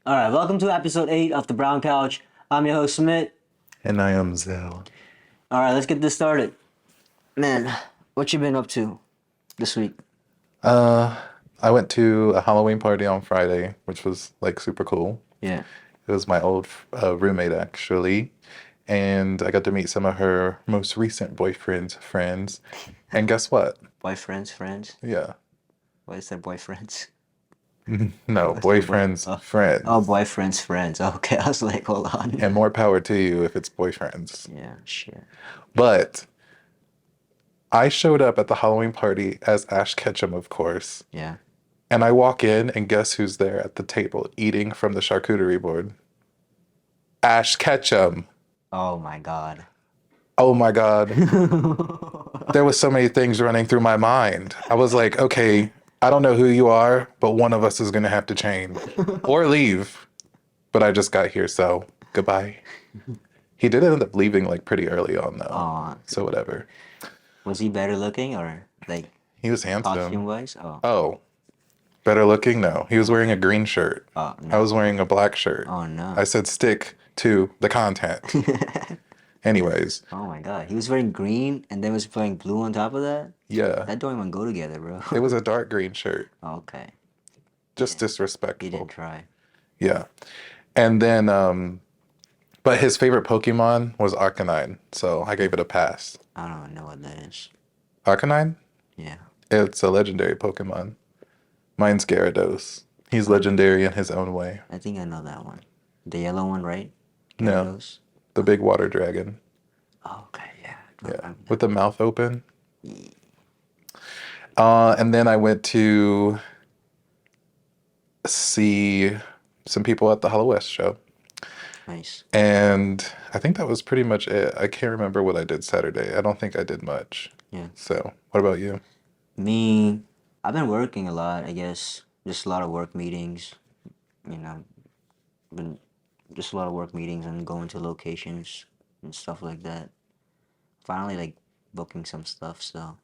All right, welcome to episode 8 of The Brown Couch. I'm your host, Smith. And I am Zeln. All right, let's get this started. Man, what you been up to this week? Uh, I went to a Halloween party on Friday, which was like super cool. Yeah. It was my old roommate actually, and I got to meet some of her most recent boyfriend's friends. And guess what? Boyfriends, friends? Yeah, What is that, boyfriends? no, What's the boyfriend's oh, friends. boyfriends, friends. Okay, I was like, hold on. And more power to you if it's boyfriends. Yeah, shit. But I showed up at the Halloween party as Ash Ketchum, of course. Yeah. And I walk in, and guess who's there at the table eating from the charcuterie board? Ash Ketchum. Oh my god. Oh my God. There was so many things running through my mind. I was like, okay, I don't know who you are, but one of us is going to have to change or leave. But I just got here, so goodbye. He did end up leaving like pretty early on though. Oh, So whatever. was he better looking or like He was costume handsome. wise? Oh. Oh, better looking? No. He was wearing a green shirt. Oh I no. was wearing a black shirt. Oh no. I said stick to the content. Anyways, Oh my god. He was wearing green and then was wearing blue on top of that? yeah, That don't even go together, bro. it was a dark green shirt. Okay. Just He didn't disrespectful. try. Yeah. And then, but his favorite Pokemon was Arcanine, so I gave it a pass. I don't know what that is. Arcanine? Yeah. It's a legendary Pokemon. Mine's Gyarados. He's legendary in his own way. I think I know that one. The yellow one, right? No, Gyarados? the big water dragon. Oh, okay, yeah. I Yeah, remember with the mouth open. that. And then I went to see some people at the Hollow West show. Nice. And I think that was pretty much it. I can't remember what I did Saturday. I don't think I did much. Yeah. So, what about you? Me, I've been working a lot, I guess. Just a lot of work meetings. You know, been just a lot of work meetings and going to locations and stuff like that. Finally, like, booking some stuff, so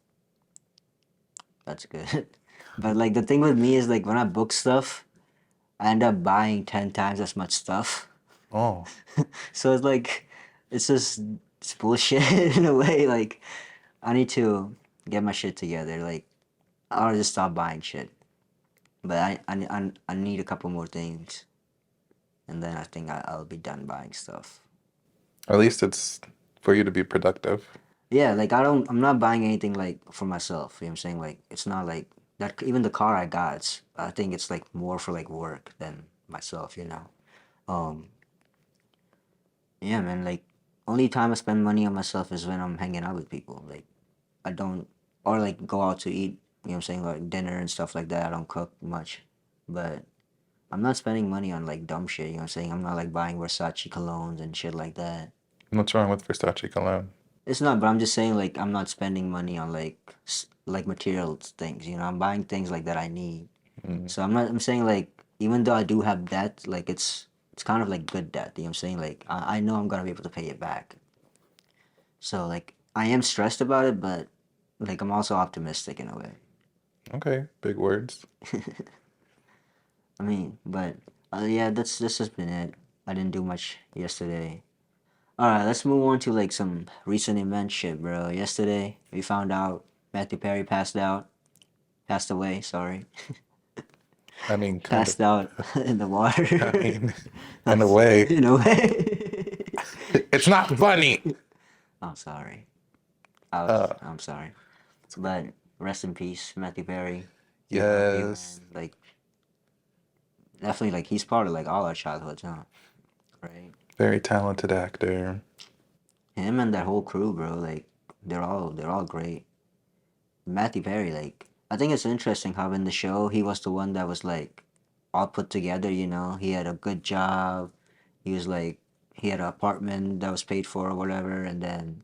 that's good. But, like, the thing with me is, like, when I book stuff, I end up buying 10 times as much stuff. Oh, So it's like, it's bullshit in a way. Like, I need to get my shit together. Like, I'll just stop buying shit. But I need a couple more things. And then I think I'll be done buying stuff. at least it's for you to be productive. Yeah, like, I'm not buying anything, like, for myself. You know what I'm saying? Like, it's not like, that, even the car I got, I think it's, like, more for, like, work than myself, you know? Um, yeah, man, like, only time I spend money on myself is when I'm hanging out with people. Like, I don't, or like go out to eat, you know what I'm saying, like dinner and stuff like that. I don't cook much, but I'm not spending money on like dumb shit, you know what I'm saying? I'm not like buying Versace colognes and shit like that. What's wrong with Versace cologne? It's not, but I'm just saying like I'm not spending money on like like material things, you know? I'm buying things like that I need. Mm, So I'm saying like even though I do have debt, like it's kind of like good debt, you know what I'm saying? Like I know I'm gonna be able to pay it back. So like I am stressed about it, but like I'm also optimistic in a way. okay, big words. I mean, but yeah, that's just been it. I didn't do much yesterday. All right, let's move on to like some recent event shit, bro. Yesterday we found out Matthew Perry passed away. Sorry, I mean, kind of. passed out in the water. I mean, in a way, In a way. it's not funny. I'm sorry. I was. Uh, I'm sorry. But rest in peace, Matthew Perry. R.I.P., man. yes, Like definitely, like he's part of like all our childhoods, huh? Right? very talented actor. Him and that whole crew, bro. Like they're all great. Matthew Perry, like I think it's interesting how in the show he was the one that was like all put together. You know, he had a good job. He was like he had an apartment that was paid for or whatever, and then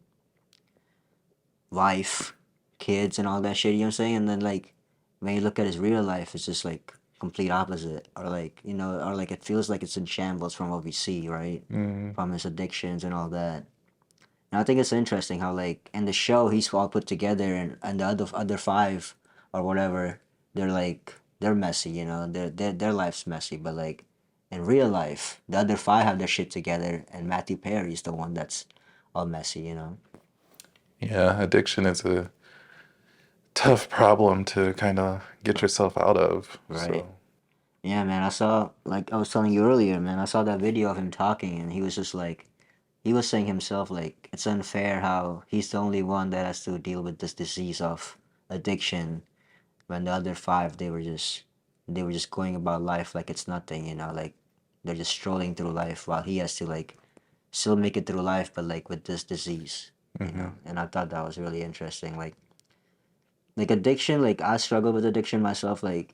wife, kids, and all that shit. You know what I'm saying? And then like when you look at his real life, it's just like complete opposite, or like you know, or like it feels like it's in shambles from what we see, right? Mm, From his addictions and all that. And I think it's interesting how like in the show he's all put together, and the other five or whatever, they're like they're messy, you know, their life's messy, but like in real life, the other five have their shit together, and Matthew Perry is the one that's all messy, you know? Yeah, addiction is a tough problem to kind of get yourself out of. Right. So, Yeah, man. I saw, like I was telling you earlier, man. I saw that video of him talking, and he was just like, he was saying himself, like, it's unfair how he's the only one that has to deal with this disease of addiction, when the other five, they were just going about life like it's nothing, you know, like they're just strolling through life while he has to like still make it through life, but like with this disease, you hmm know. And I thought that was really interesting. Like addiction, like I struggle with addiction myself. Like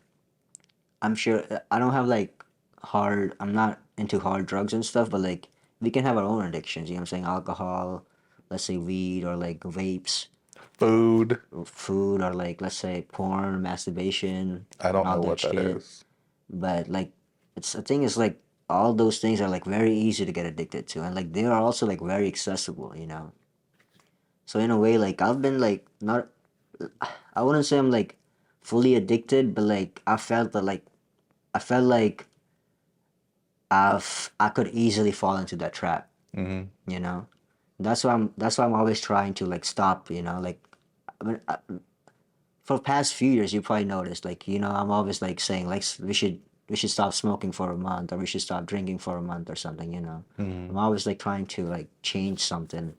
I'm sure I don't have like hard. I'm not into hard drugs and stuff, but like we can have our own addictions. You know what I'm saying? Alcohol, let's say weed, or like vapes, food, or food, or like let's say porn, masturbation, I and don't all know that what that shit. is. But like it's the thing is like all those things are like very easy to get addicted to, and like they are also like very accessible. You know. So in a way, like I've been like not. I wouldn't say I'm like fully addicted, but like I felt like I could easily fall into that trap, hmm you know. That's why I'm always trying to like stop, you know. Like I mean, for the past few years, you probably noticed, like you know, I'm always like saying like we should stop smoking for a month, or we should stop drinking for a month or something, you know. hmm I'm always like trying to like change something,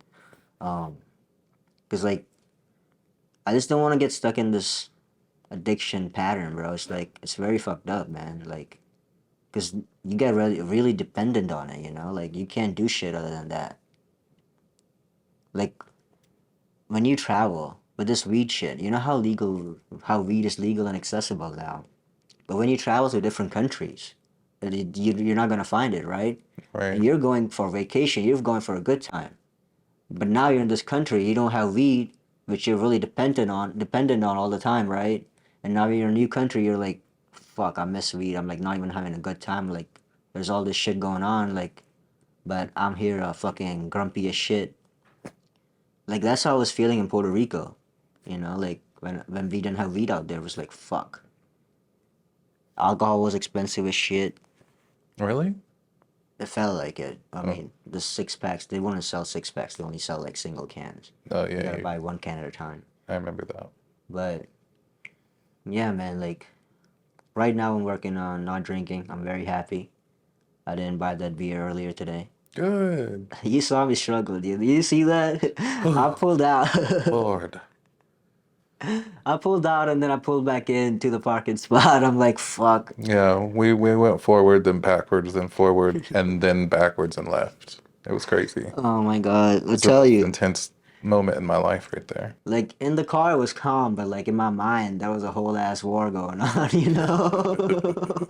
because like I just don't want to get stuck in this addiction pattern, bro. It's like it's very fucked up, man. Like because you get really dependent on it, you know. Like you can't do shit other than that. Like when you travel with this weed shit, you know how weed is legal and accessible now. But when you travel to different countries, you're not gonna find it, right? And Right. you're going for vacation, you're going for a good time. But now you're in this country, you don't have weed, which you're really dependent on all the time, right? And now you're in a new country, you're like, fuck, I miss weed. I'm like not even having a good time. Like there's all this shit going on, like, but I'm here, fucking grumpy as shit. Like that's how I was feeling in Puerto Rico, you know, like when we didn't have weed out there, it was like fuck. Alcohol was expensive as shit. Really? It felt like it. I Oh, mean, the six packs, they wouldn't sell six packs, they only sell like single cans. oh You yeah, gotta buy one can at a time. I remember that. But yeah, man, like right now I'm working on not drinking. I'm very happy. I didn't buy that beer earlier today. Good. You saw me struggle, dude. You see that? I Oh, pulled out. Lord. I pulled out and then I pulled back into the parking spot. I'm like, fuck. Yeah, we went forward, then backwards, then forward, and then backwards and left. It was crazy. It Oh my god. I was the tell most you, intense moment in my life right there. like in the car it was calm, but like in my mind there was a whole ass war going on, you know?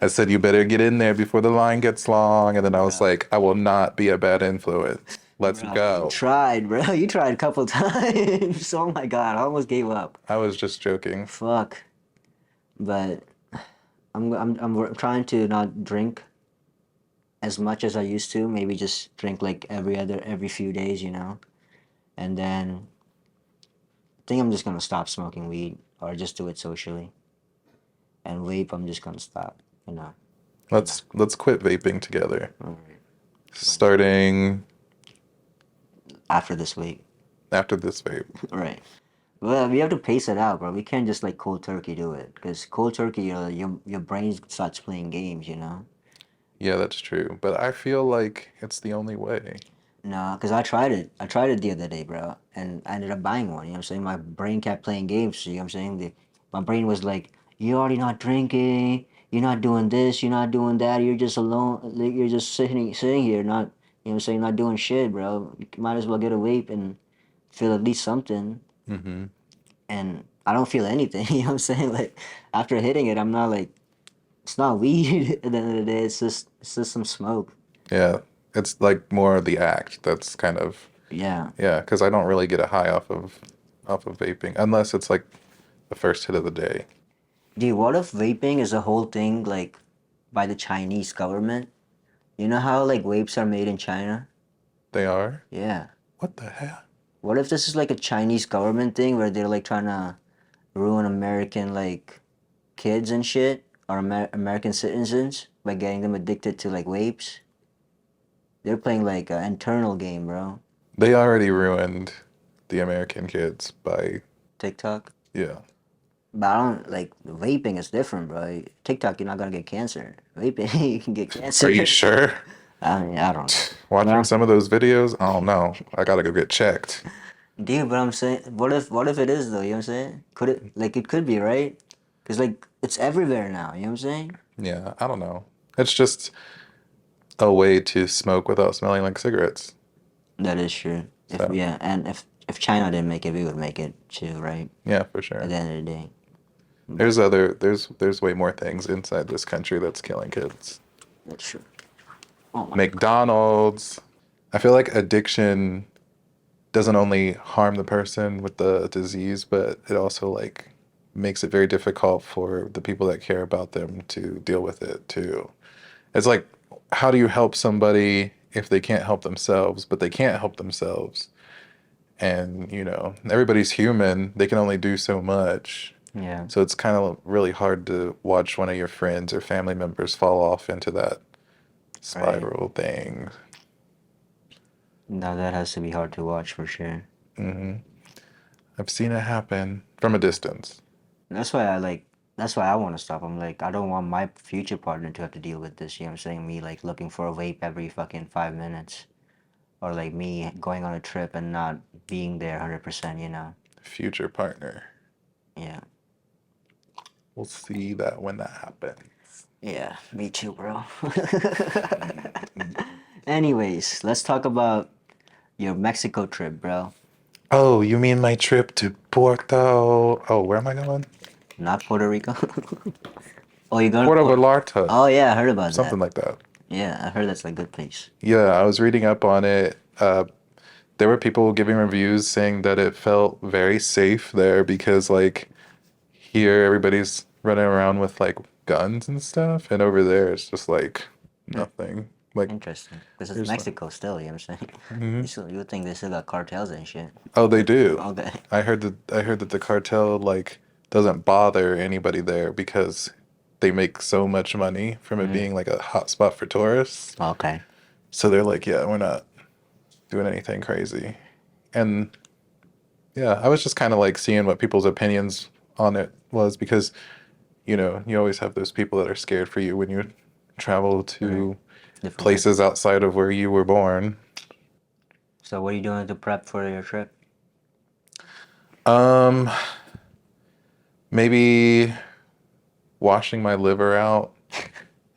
I said, you better get in there before the line gets long. And then I was Bro, like, I will not be a bad influence. Let's bro, you go. tried, bro. You tried a couple times. Oh my god, I almost gave up. I was just joking. Fuck. But trying to not drink as much as I used to. Maybe just drink like every few days, you know? And then I think I'm just gonna stop smoking weed or just do it socially. And vape, I'm just gonna stop, you know? You know. Let's quit vaping together. All right. Starting After this week. after this vape. Right. Well, we have to pace it out, bro. We can't just like cold turkey do it, because cold turkey, your brain starts playing games, you know. Yeah, that's true. But I feel like it's the only way. No, because I tried it. I tried it the other day, bro, and I ended up buying one. You know what I'm saying? My brain kept playing games. You know what I'm saying? My brain was like, "You're already not drinking. You're not doing this. You're not doing that. You're just alone. Like, you're just sitting here, not you know what I'm saying, not doing shit, bro. You might as well get a vape and feel at least something." hmm And I don't feel anything. You know what I'm saying? Like after hitting it, I'm not like it's not weed. At the end of the day, it's just some smoke. Yeah, it's like more of the act. That's kind of Yeah. yeah, because I don't really get a high off of vaping unless it's like the first hit of the day. Dude, what if vaping is a whole thing like by the Chinese government? You know how like vapes are made in China? They are? Yeah. What the hell? What if this is like a Chinese government thing where they're like trying to ruin American like kids and shit? our American citizens by getting them addicted to like vapes. They're playing like an internal game, bro. They already ruined the American kids by, TikTok. yeah. But I don't like vaping is different, bro. TikTok, you're not gonna get cancer. Vaping, you can get Are cancer. you sure? I mean, I don't know. Watching Well, some of those videos, I don't know. I gotta go get checked. dude, but I'm saying, what if it is though? You know what I'm saying? Could it like it could be right? Cause like it's everywhere now. You know what I'm saying? Yeah, I don't know. It's just a way to smoke without smelling like cigarettes. That is true. If So, yeah, and if China didn't make it, we would make it too, right? yeah, for At sure. the end of the day. But There's way more things inside this country that's killing kids. that's true. Oh my god. McDonald's. I feel like addiction doesn't only harm the person with the disease, but it also like makes it very difficult for the people that care about them to deal with it too. It's like, how do you help somebody if they can't help themselves, but they can't help themselves? And, everybody's human. They can only do so much. Yeah. So it's kind of really hard to watch one of your friends or family members fall off into that Right. spiral thing. No, that has to be hard to watch for sure. hmm I've seen it happen from a distance. That's why I like. That's why I want to stop. I'm like, I don't want my future partner to have to deal with this. You know what I'm saying? Me like looking for a vape every fucking 5 minutes, or like me going on a trip and not being there 100%. You know? Future partner. Yeah. We'll see that when that happens. Yeah. Me too, bro. Anyways, let's talk about your Mexico trip, bro. Oh, you mean my trip to Porto? Oh, where am I going? Not Puerto Rico. Oh, you go to Puerto Puerto. Vallarta. Oh yeah, I heard about that. Something like that. Yeah, I heard that's a good place. Yeah, I was reading up on it. There were people giving reviews saying that it felt very safe there because, like, here everybody's running around with like guns and stuff, and over there it's just like Hmm, nothing. Like, interesting. This is there's like, Mexico still, you know what I'm saying? hmm You would think they still got cartels and shit. oh, they do. Okay. I heard that the cartel like doesn't bother anybody there because they make so much money from it Mm, being like a hot spot for tourists. okay. So they're like, yeah, we're not doing anything crazy. And yeah, I was just kind of like seeing what people's opinions on it was because, you always have those people that are scared for you when you travel Right. to Different country. places outside of where you were born. So what are you doing to prep for your trip? Um, maybe washing my liver out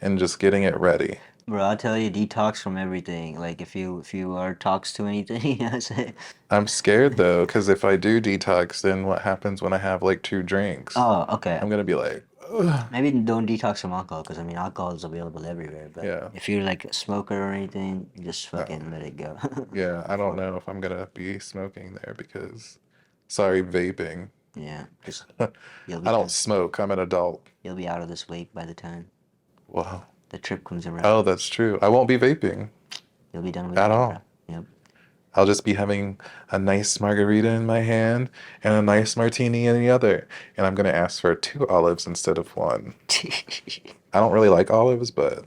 and just getting it ready. Bro, I'll tell you, detox from everything. Like if you are tox to anything, you know what I'm saying? I'm scared though, because if I do detox, then what happens when I have like two drinks? Oh, okay. I'm gonna be like, ugh. Maybe don't detox from alcohol, because I mean alcohol is available everywhere. But Yeah, if you're like a smoker or anything, just no, fucking let it go. yeah. I don't know if I'm gonna be smoking there because, sorry, vaping. Yeah, just I you'll be don't done. smoke. I'm an adult. You'll be out of this weight by the time Wow. the trip comes around. Oh, that's true. I won't be vaping You'll be done with at vape, bro. all. Yep. I'll just be having a nice margarita in my hand and a nice martini in the other. And I'm gonna ask for 2 olives instead of one. I don't really like olives, but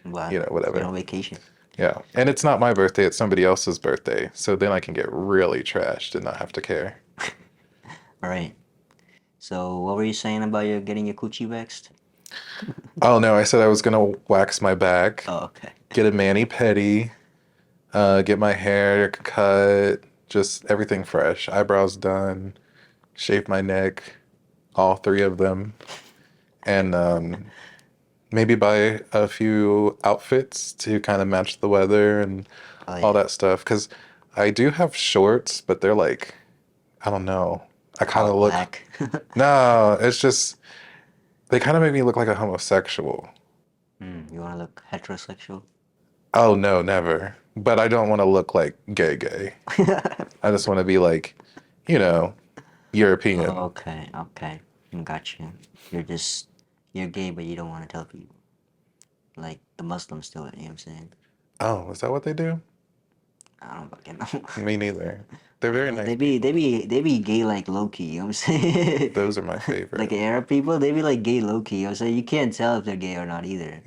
But you're whatever. on vacation. Yeah. And it's not my birthday, it's somebody else's birthday. So then I can get really trashed and not have to care. All right. So what were you saying about your getting your coochie waxed? Oh no, I said I was gonna wax my back, Oh, okay. get a mani pedi, get my hair cut, just everything fresh. Eyebrows done, shave my neck, all three of them, and maybe buy a few outfits to kind of match the weather and Oh all yeah. that stuff. Because I do have shorts, but they're like, I don't know. I kind All of look, black. no, it's just, they kind of make me look like a homosexual. You want to look heterosexual? Oh, no, never. But I don't want to look like gay gay. I just want to be like, you know, European. Okay, okay. Got you. You're just you're gay, but you don't want to tell people. Like the Muslims do it. You know what I'm saying? Oh, is that what they do? I don't fucking know. Me neither. They're very nice They be they people. be they be gay like low key. You know what I'm saying? Those are my Like favorite. Arab people, they be like gay low key. You know what I'm saying? You can't tell if they're gay or not either,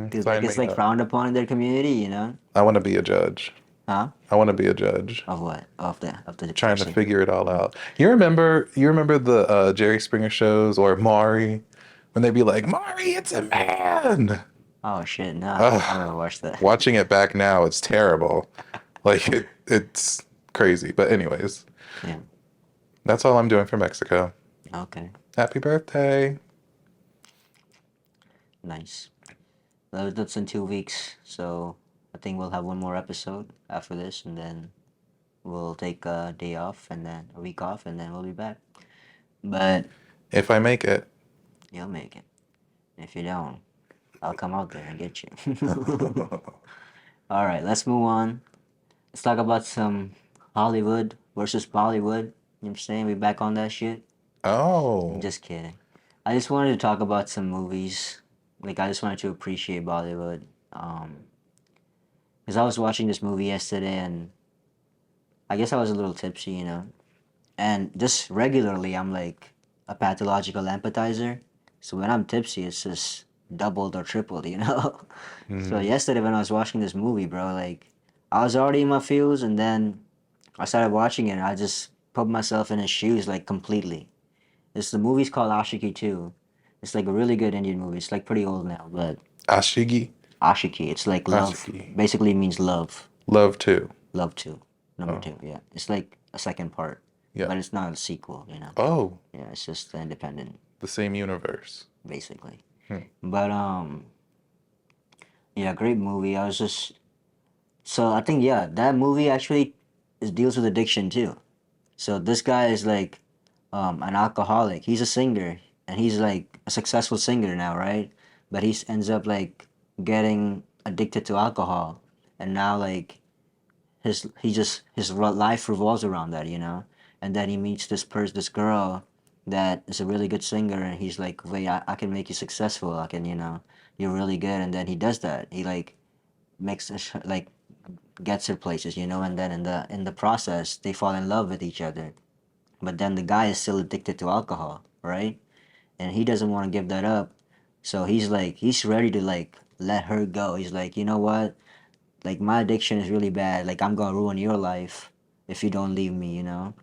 because like Sign it's me like up. frowned upon in their community. You know? I want to be a judge. Huh? I want to be a judge. Of what? Of the Trying to person. figure it all out. You remember the Jerry Springer shows or Maury when they'd be like, Maury, it's a man. Oh shit! Nah, I Ugh, never watched that. watching it back now, it's terrible. Like it's crazy. But anyways, Yeah. that's all I'm doing for Mexico. Okay. Happy birthday. Nice. That's in 2 weeks, so I think we'll have one more episode after this, and then we'll take a day off, and then a week off, and then we'll be back. But If I make it. you'll make it. If you don't, I'll come out there and get you. All right, let's move on. Let's talk about some Hollywood versus Bollywood. You know what I'm saying? We back on that shit? I'm Oh. just kidding. I just wanted to talk about some movies. Like, I just wanted to appreciate Bollywood. Because I was watching this movie yesterday, and I guess I was a little tipsy, you know? And just regularly, I'm like a pathological empathizer. So when I'm tipsy, it's just doubled or tripled, you know? So Mm. yesterday when I was watching this movie, bro, like I was already in my feels, and then I started watching it, and I just put myself in his shoes like completely. The movie's called Aashqui 2. It's like a really good Indian movie. It's like pretty old now, but Ashigi. Aashqui, it's like love. Ashigi. Basically means love. Love too. Love 2. Number Oh. 2, yeah. It's like a second part, Yeah. but it's not a sequel, you know. Oh. Yeah, it's just independent, The same universe. basically. Hmm. But yeah, great movie. So I think yeah, that movie actually deals with addiction too. So this guy is like an alcoholic. He's a singer, and he's like a successful singer now, right? But he ends up like getting addicted to alcohol, and now like his life revolves around that, you know. And then he meets this girl that is a really good singer, and he's like, wait, I can make you successful. I can, you know, you're really good. And then he does that. He like makes like gets her places, you know. And then in the process, they fall in love with each other. But then the guy is still addicted to alcohol, right? And he doesn't want to give that up. So he's ready to like let her go. He's like, you know what? Like my addiction is really bad. Like I'm gonna ruin your life if you don't leave me, you know.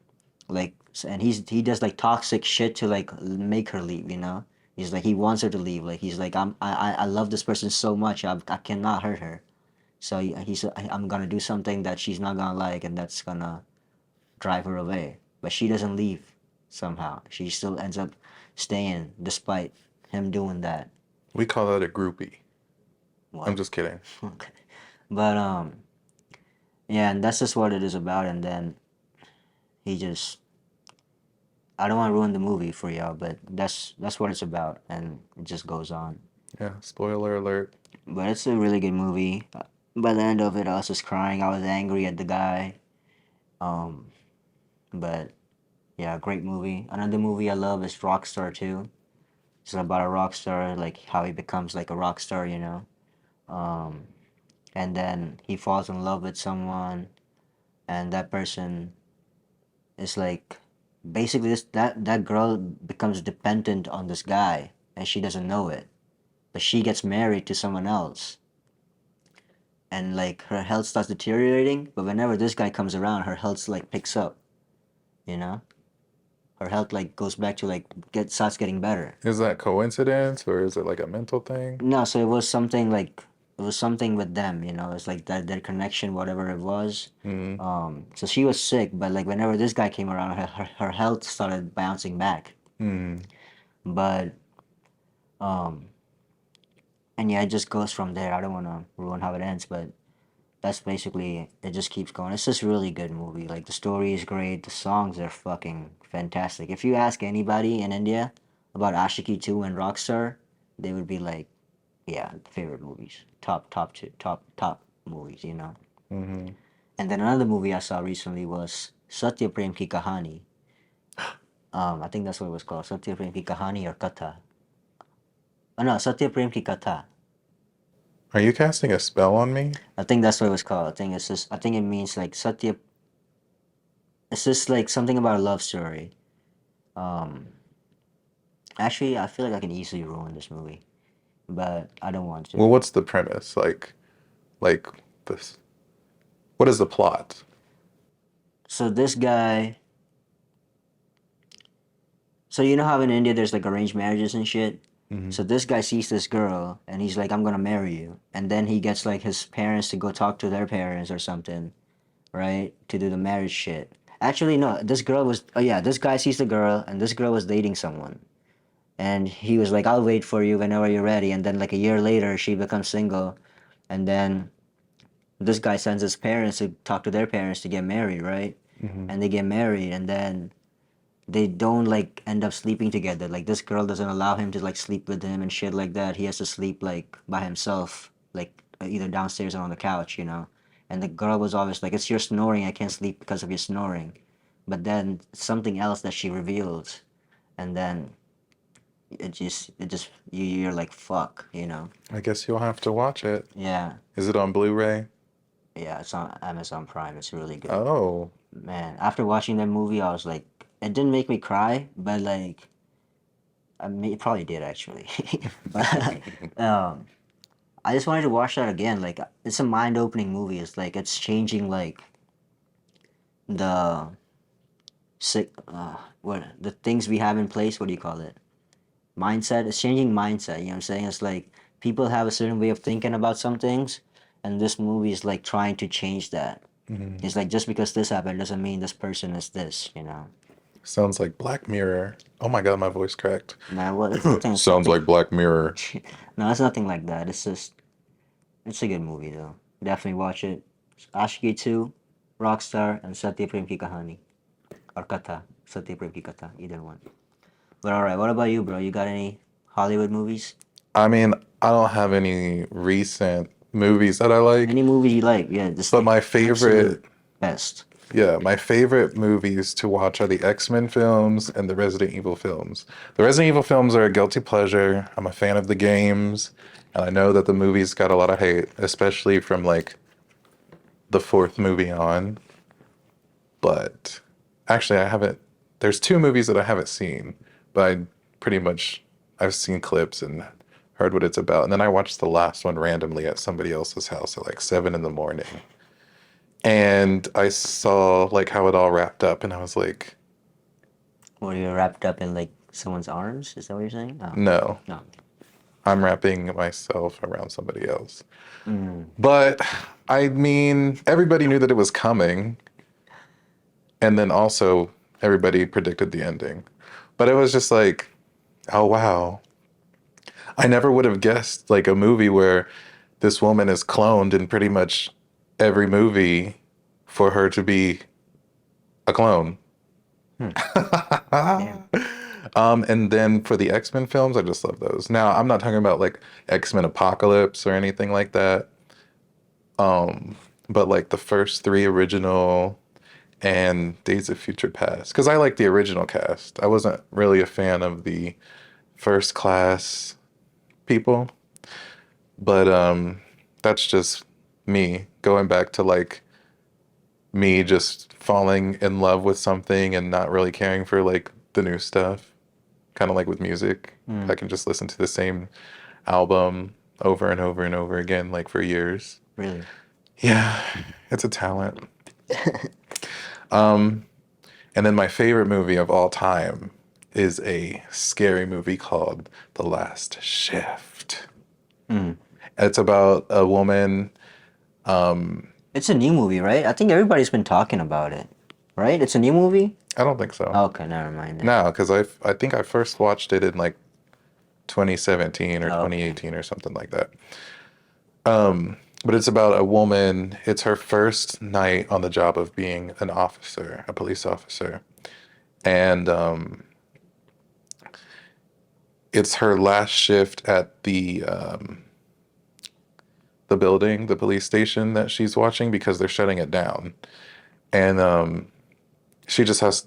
And he does like toxic shit to like make her leave, you know. He's like he wants her to leave. Like he's like I love this person so much. I cannot hurt her. So I'm gonna do something that she's not gonna like, and that's gonna drive her away. But she doesn't leave somehow. She still ends up staying despite him doing that. We call that a groupie. I'm What? just kidding. Okay. But yeah, and that's just what it is about. And then he just I don't want to ruin the movie for y'all, but that's what it's about, and it just goes on. Yeah. Spoiler alert. But it's a really good movie. By the end of it, I was just crying. I was angry at the guy. Um, but yeah, great movie. Another movie I love is Rockstar too. It's about a rock star, like how he becomes like a rock star, you know. Um, and then he falls in love with someone, and that person is like basically that girl becomes dependent on this guy, and she doesn't know it. But she gets married to someone else, and like her health starts deteriorating. But whenever this guy comes around, her health like picks up, you know. Her health like goes back to like starts getting better. Is that coincidence or is it like a mental thing? No, so it was something with them, you know. It's like that their connection, whatever it was. Mm. So she was sick, but like whenever this guy came around, her health started bouncing back. Mm. But um, and yeah, it just goes from there. I don't want to ruin how it ends, but that's basically it. Just keeps going. It's just really good movie. Like the story is great. The songs are fucking fantastic. If you ask anybody in India about Ashiki 2 and Rockstar, they would be like, yeah, favorite movies, top two, top movies, you know. Mm-hmm. And then another movie I saw recently was Satyaprem Ki Kahani. I think that's what it was called, Satyaprem Ki Kahani or Katha. Oh no, Satyaprem Ki Katha. Are you casting a spell on me? I think that's what it was called. I think it's just. I think it means like Satya. It's just like something about a love story. Um, Actually, I feel like I can easily ruin this movie, but I don't want to. Well, what's the premise? Like this. What is the plot? So this guy. So you know how in India there's like arranged marriages and shit. Hmm. So this guy sees this girl and he's like, "I'm gonna marry you," and then he gets like his parents to go talk to their parents or something, right? To do the marriage shit. Actually, no. This girl was. Oh yeah, this guy sees the girl and this girl was dating someone. And he was like, "I'll wait for you whenever you're ready." And then like a year later, she becomes single, and then this guy sends his parents to talk to their parents to get married, right? Hmm. And they get married, and then they don't like end up sleeping together. Like this girl doesn't allow him to like sleep with him and shit like that. He has to sleep like by himself, like either downstairs or on the couch, you know. And the girl was always like, "It's your snoring. I can't sleep because of your snoring." But then something else that she revealed, and then you're like, fuck, you know. I guess you'll have to watch it. Yeah, Is it on Blu-ray? yeah, it's on Amazon Prime. It's really good. Oh, Man, after watching that movie, I was like, it didn't make me cry, but like, I mean, it probably did actually. But I just wanted to watch that again. Like, it's a mind-opening movie. It's like it's changing like the sick, what the things we have in place. What do you call it? Mindset. It's changing mindset. You know what I'm saying? It's like people have a certain way of thinking about some things, and this movie is like trying to change that. mhm. It's like just because this happened doesn't mean this person is this. You know? Sounds like Black Mirror. Oh my God, my voice cracked. Man, well, I think it's Sounds nothing. like Black Mirror. No, it's nothing like that. It's just it's a good movie though. Definitely watch it. Aashqui 2, Rockstar, and Satyaprem ki Kahani. Or Katha. Satyaprem ki Katha. Either one. But alright, what about you, bro? You got any Hollywood movies? I mean, I don't have any recent movies that I like, Any movies you like? Yeah, just but the my absolute favorite, best. yeah, my favorite movies to watch are the X-Men films and the Resident Evil films. The Resident Evil films are a guilty pleasure. I'm a fan of the games, and I know that the movies got a lot of hate, especially from like the fourth movie on. But actually, I haven't. There's two movies that I haven't seen, but I pretty much I've seen clips and heard what it's about. And then I watched the last one randomly at somebody else's house at like 7 in the morning, and I saw like how it all wrapped up, and I was like, Or you're wrapped up in like someone's arms? Is that what you're saying? Oh, no, no. I'm wrapping myself around somebody else. Mm. But I mean, everybody knew that it was coming, and then also everybody predicted the ending. But it was just like, oh wow, I never would have guessed like a movie where this woman is cloned in pretty much every movie for her to be a clone. Hmm. Damn. And then for the X-Men films, I just love those. Now, I'm not talking about like X-Men Apocalypse or anything like that. But like the first three original and Days of Future Past. Because I like the original cast. I wasn't really a fan of the first class people. But that's just me going back to like me just falling in love with something and not really caring for like the new stuff. Kind of like with music. Mm. I can just listen to the same album over and over and over again, like for years. Really? Yeah, it's a talent. Um, and then my favorite movie of all time is a scary movie called The Last Shift. Mm. It's about a woman. It's a new movie, right? I think everybody's been talking about it. Right? It's a new movie? I don't think so. Okay, never mind then. No, because I think I first watched it in like 2017 or Oh, okay. 2018 or something like that. But it's about a woman. It's her first night on the job of being an officer, a police officer, and it's her last shift at the building, the police station that she's watching because they're shutting it down, and she just has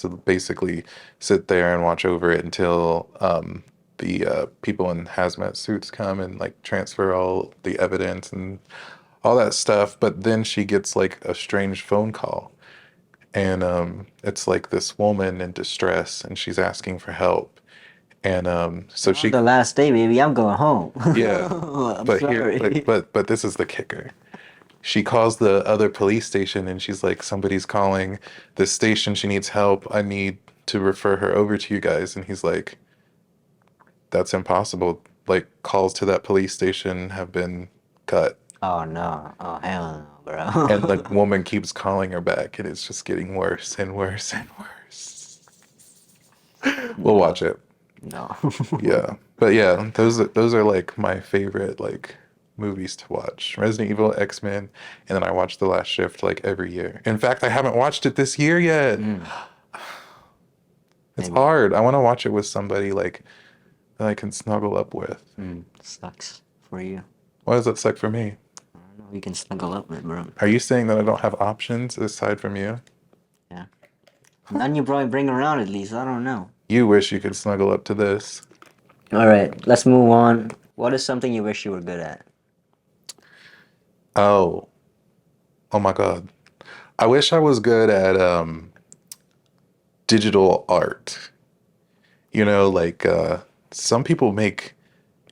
to basically sit there and watch over it until the people in hazmat suits come and like transfer all the evidence and all that stuff. But then she gets like a strange phone call, and it's like this woman in distress, and she's asking for help. And so On she, the last day, baby, I'm going home. yeah, I'm but here, sorry. but this is the kicker. She calls the other police station and she's like, somebody's calling this station. She needs help. I need to refer her over to you guys. And he's like, that's impossible. Like, calls to that police station have been cut. Oh no. Oh hell no, And the bro. woman keeps calling her back, and it's just getting worse and worse and worse. We'll watch No. it. No. Yeah. But yeah, those are like my favorite like movies to watch. Resident Evil, X-Men, and then I watch The Last Shift like every year. In fact, I haven't watched it this year yet. Mm, It's maybe. hard. I want to watch it with somebody like that I can snuggle up with. Sucks for you. Why does that suck for me? I don't know. You can snuggle up with, bro. Are you saying that I don't have options aside from you? Yeah. None you probably bring around at least. I don't know. You wish you could snuggle up to this. All right, let's move on. What is something you wish you were good at? Oh, oh my God. I wish I was good at digital art. You know, like some people make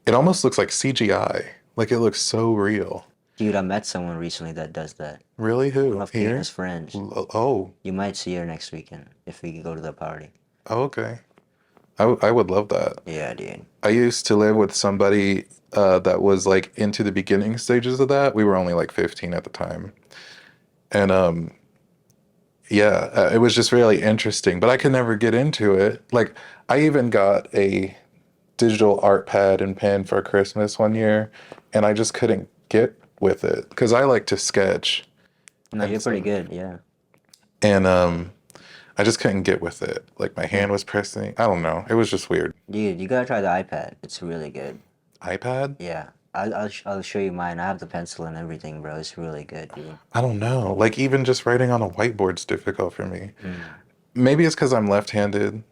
it almost looks like CGI. Like it looks so real. Dude, I met someone recently that does that. Really? One Who? of Here? Katha's friends. Oh, You might see her next weekend if we go to the party. oh, okay. I would love that. Yeah, dude. I used to live with somebody that was like into the beginning stages of that. We were only like 15 at the time. And yeah, it was just really interesting, but I could never get into it. Like I even got a digital art pad and pen for Christmas one year, and I just couldn't get with it because I like to sketch. No, And you're pretty so, good. Yeah. and I just couldn't get with it. Like my Mm. hand was pressing. I don't know. It was just weird. Dude, you gotta try the iPad. It's really good. iPad? Yeah. I'll show you mine. I have the pencil and everything, bro. It's really good, dude. I don't know. Like even just writing on a whiteboard's difficult for me. Mm. Maybe it's because I'm left-handed.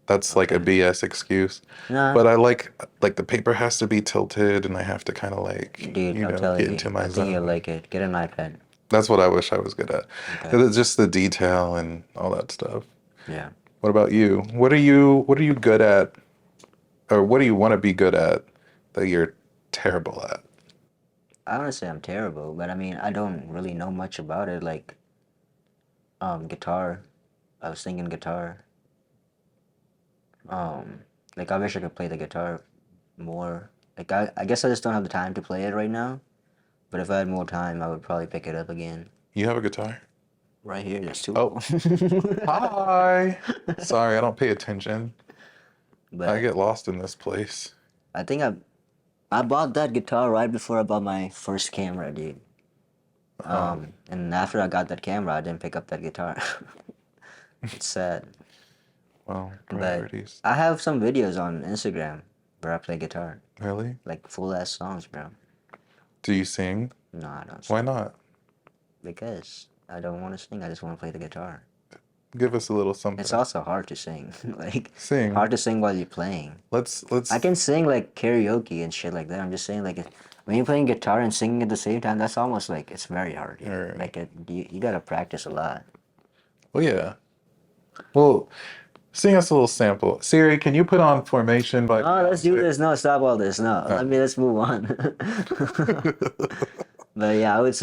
That's like a Okay. BS excuse. Nah, But I like the paper has to be tilted and I have to kind of like, dude, you I'm know, telling get you. into my I think you'll zone. like it. Get an iPad. That's what I wish I was good at. Okay. 'Cause it's just the detail and all that stuff. Yeah. What about you? What are you good at, or what do you want to be good at that you're terrible at? I wouldn't say I'm terrible, but I mean, I don't really know much about it. Like, guitar. I was thinking guitar. Um, like I wish I could play the guitar more. Like I guess I just don't have the time to play it right now. But if I had more time, I would probably pick it up again. You have a guitar? Right here, there's two Oh, of them. hi. Sorry, I don't pay attention. I But get lost in this place. I think I bought that guitar right before I bought my first camera, dude. And after I got that camera, I didn't pick up that guitar. It's sad. Well, But priorities. I have some videos on Instagram where I play guitar, Really? like full ass songs, bro. Do you sing? No, I don't Why sing not? because I don't want to sing. I just want to play the guitar. Give us a little It's something. also hard to sing, like Sing. hard to sing while you're playing. Let's I can sing like karaoke and shit like that. I'm just saying like when you're playing guitar and singing at the same time, that's almost like it's very hard. Yeah. Alright. Like you gotta practice a lot. Well, yeah. Well, sing us a little sample. Siri, can you put on Formation by Oh, let's do Beyonce? this. No, stop all this. No, let's move on. But yeah, I would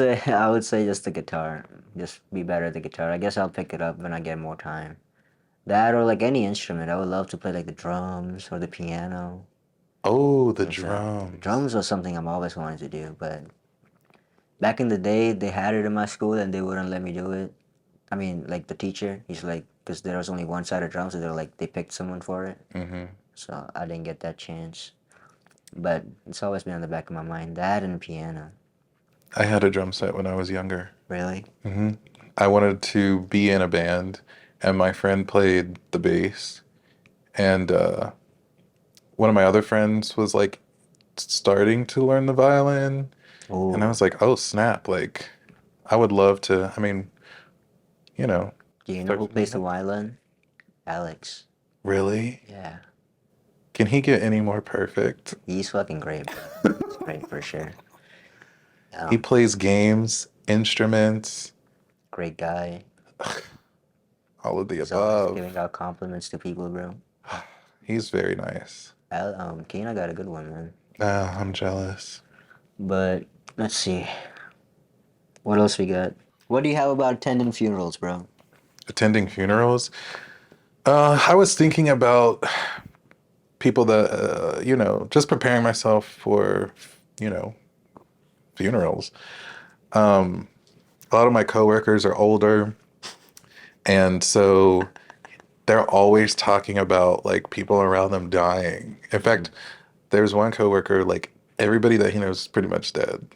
say just the guitar. Just be better at the guitar. I guess I'll pick it up when I get more time. That or like any instrument. I would love to play like the drums or the piano. Oh, the So drums. drums was something I'm always wanted to do, but back in the day they had it in my school and they wouldn't let me do it. I mean, like the teacher, he's like, because there was only one side of drums, so they're like they picked someone for it. Hmm. So I didn't get that chance. But it's always been on the back of my mind. That and piano. I had a drum set when I was younger. Really? Hmm. I wanted to be in a band, and my friend played the bass, and one of my other friends was like starting to learn the violin, and I Oh, was like, oh snap! Like, I would love to. I mean, you know, do you know start who something plays the up. violin? Alex. Really? Yeah. Can he get any more perfect? He's fucking great, bro. He's great for sure. He Yeah, plays games, instruments, great guy. all of the He's always above. giving out compliments to people, bro. He's very nice. Kena got a good one, man. Nah, I'm jealous. But let's see. What else we got? What do you have about attending funerals, bro? Attending funerals. I was thinking about people that, just preparing myself for, you know, funerals. A lot of my coworkers are older, and so they're always talking about like people around them dying. In fact, there's one coworker, like everybody that he knows is pretty much dead.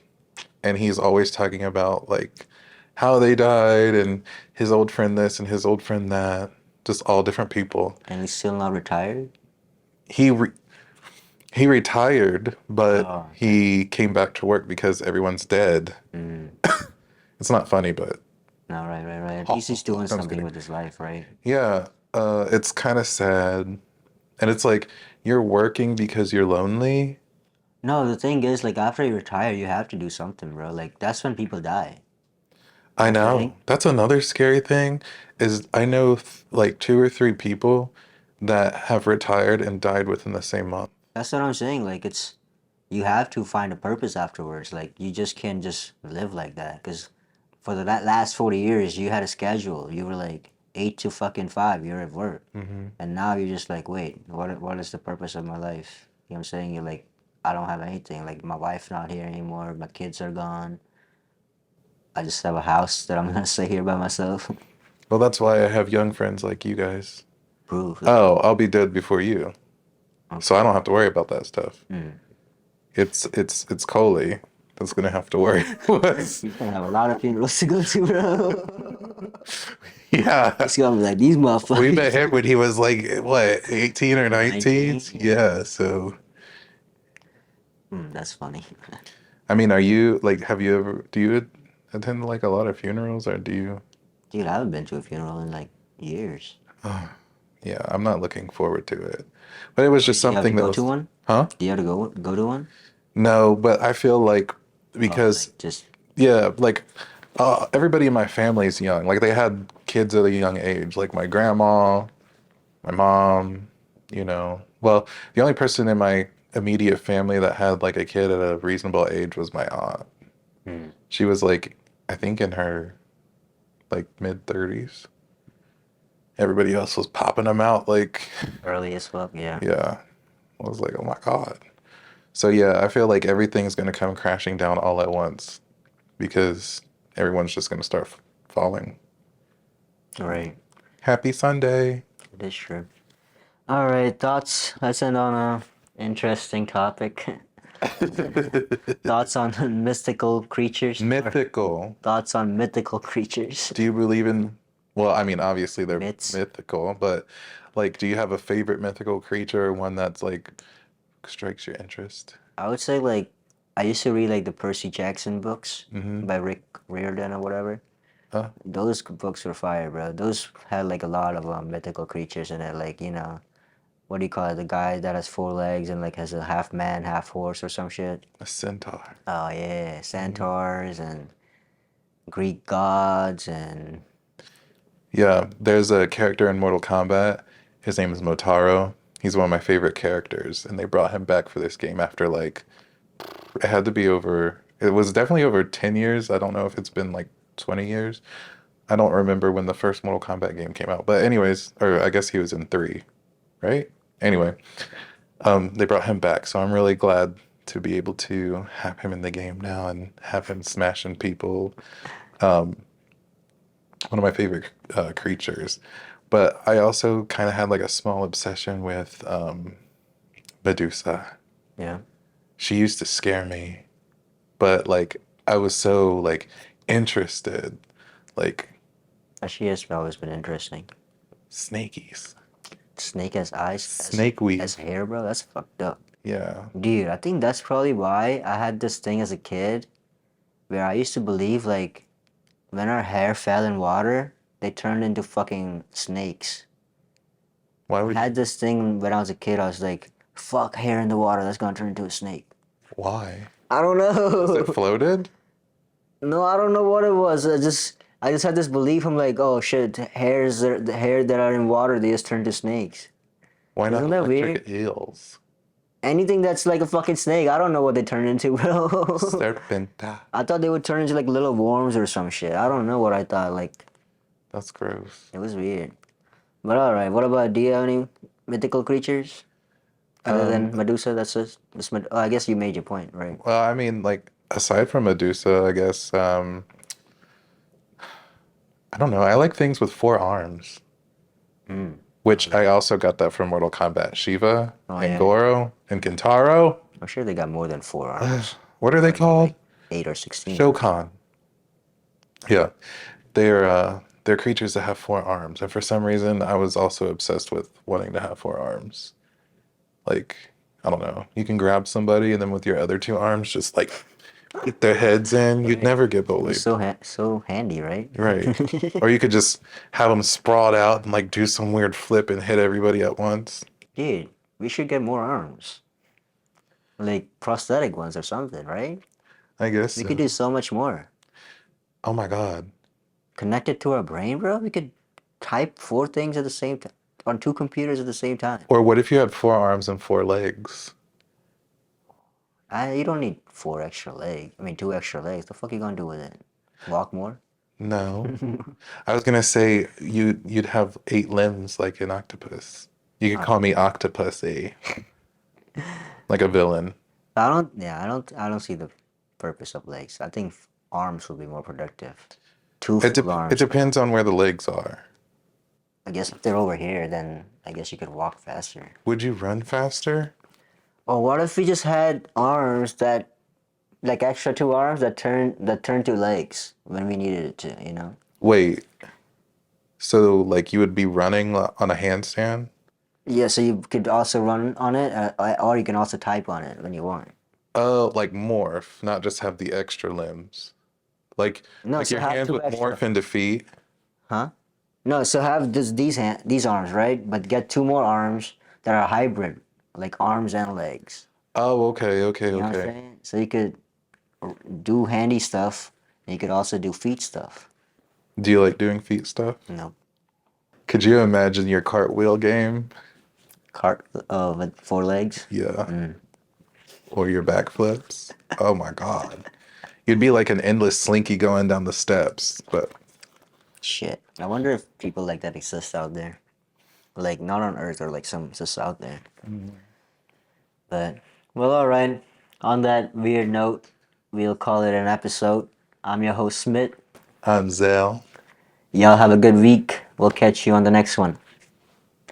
And he's always talking about like how they died and his old friend this and his old friend that, just all different people. And he's still not retired? He re- he retired, but Oh, okay. he came back to work because everyone's dead. Mm. It's not funny, but No, right. At least he's doing I'm just something kidding. with his life, right? Yeah, it's kind of sad. And it's like you're working because you're lonely. No, the thing is, like, after you retire, you have to do something, bro. Like, that's when people die. I Don't you know. think? That's another scary thing is I know like two or three people that have retired and died within the same month. That's what I'm saying. Like, you have to find a purpose afterwards. Like, you just can't just live like that. Because for that last 40 years, you had a schedule. You were like 8 to fucking 5, you're at work. Hmm. And now you're just like, wait, what is the purpose of my life? You know what I'm saying? You're like, I don't have anything. Like, my wife's not here anymore. My kids are gone. I just have a house that I'm gonna stay here by myself. Well, that's why I have young friends like you guys. Proof. Oh, I'll be dead before you. So I Okay. don't have to worry about that stuff. Mm. It's Coley that's gonna have to worry. He's gonna have a lot of funerals to go to, bro. Yeah. He's gonna be like, these We met motherfuckers. him when he was like what, 18 or 19? 19? Yeah. Yeah, so That's funny. I mean, are you like have you ever do you attend like a lot of funerals or do you? Dude, I haven't been to a funeral in like years. Yeah, I'm not looking forward to it. But it was just Do you have to something that go to was, one? huh? Do you have to go to one? No, but I feel like Oh, because like just yeah, like everybody in my family is young. Like they had kids at a young age. Like my grandma, my mom, Well, the only person in my immediate family that had like a kid at a reasonable age was my aunt. hmm, She was like, I think in her like mid 30s. Everybody else was popping them out like, early as fuck. Yeah. yeah. I was like, oh my God. So yeah, I feel like everything's gonna come crashing down all at once because everyone's just gonna start falling. Right. Happy Sunday. It is true. All right, thoughts. Let's end on a interesting topic. Thoughts on mystical creatures or Mythical. thoughts on mythical creatures. Do you believe in, well, I mean, obviously they're Myths. mythical, but like, do you have a favorite mythical creature, one that's like strikes your interest? I would say like I used to read like the Percy Jackson books Mm-hmm. by Rick Riordan or whatever. Huh? Those books were fire, bro. Those had like a lot of mythical creatures in it. Like, what do you call it? The guy that has 4 legs and like has a half man, half horse or some shit. A centaur. Oh yeah, Hmm. centaurs and Greek gods and Yeah, there's a character in Mortal Kombat. His name is Motaro. He's one of my favorite characters, and they brought him back for this game after like it had to be over. It was definitely over 10 years. I don't know if it's been like 20 years. I don't remember when the first Mortal Kombat game came out. But anyways, or I guess he was in 3, right? Anyway, they brought him back, so I'm really glad to be able to have him in the game now and have him smashing people. Um, One of my favorite creatures. But I also kind of had like a small obsession with Medusa. yeah. She used to scare me, but like I was so like interested, like She has always been interesting. snakies, Snake has eyes, snake has weave. hair, bro. That's fucked up. Yeah, Dude, I think that's probably why I had this thing as a kid where I used to believe like when our hair fell in water, they turned into fucking snakes. why I would had this thing when I was a kid. I was like, fuck, hair in the water, that's gonna turn into a snake. Why? I don't Because it know. floated? No, I don't know what it was. I just had this belief. I'm like, oh shit, the hair that are in water, they just turn to snakes. Why not Isn't that weird? electric eels? Anything that's like a fucking snake, I don't know what they turn into, bro. Serpenta. I thought they would turn into like little worms or some shit. I don't know what I thought. Like, That's gross. it was weird. But alright, what about, do you have any mythical creatures other Um, than Medusa? Oh, I guess you made your point, right? well, I mean, like, aside from Medusa, I guess, I don't know. I like things with 4 arms, Mm. which I also got that from Mortal Kombat. Shiva Oh and yeah. Goro and Kintaro. I'm sure they got more than 4 arms. What are they Probably more called? like 8 or 16. Shokan. Yeah, they're creatures that have 4 arms, and for some reason, I was also obsessed with wanting to have 4 arms. Like, I don't know, you can grab somebody and then with your other 2 arms, just like get their heads in. You'd Right. never get It was bullied, so handy, right? right? Or you could just have them sprawled out and like do some weird flip and hit everybody at once. Dude, we should get more arms. Like prosthetic ones or something, right? I guess We could so. do so much more. Oh my God. Connected to our brain, bro. We could type 4 things at the same time on 2 computers at the same time. Or what if you had 4 arms and 4 legs? You don't need 4 extra legs. I mean, 2 extra legs. The fuck you gonna do with it? Walk more? No. I was gonna say you'd have 8 limbs like an octopus. You could call me Octopusy, like a villain. I don't. Yeah, I don't see the purpose of legs. I think arms would be more productive. Two full It arms. depends on where the legs are. I guess if they're over here, then I guess you could walk faster. Would you run faster? Or what if we just had arms that, like extra 2 arms that turn to legs when we needed it to, you know? Wait, so like you would be running on a handstand? Yeah, so you could also run on it, or you can also type on it when you want. Oh, like morph, not just have the extra limbs. Like No, like so your have hands two would extra. morph into feet. Huh? No, so have these arms, right? But get 2 more arms that are hybrid, like arms and legs. Oh, okay, okay, You know what I'm okay. saying? So you could do handy stuff, and you could also do feet stuff. Do you like doing feet stuff? You know, Could you imagine your cartwheel game? cart with 4 legs. Yeah. Or your backflips? Oh my God. You'd be like an endless slinky going down the steps, but Shit. I wonder if people like that exist out there. Like not on Earth or like some just out there. But well, all right. On that weird note, we'll call it an episode. I'm your host Smith. I'm Zell. Y'all have a good week. We'll catch you on the next one.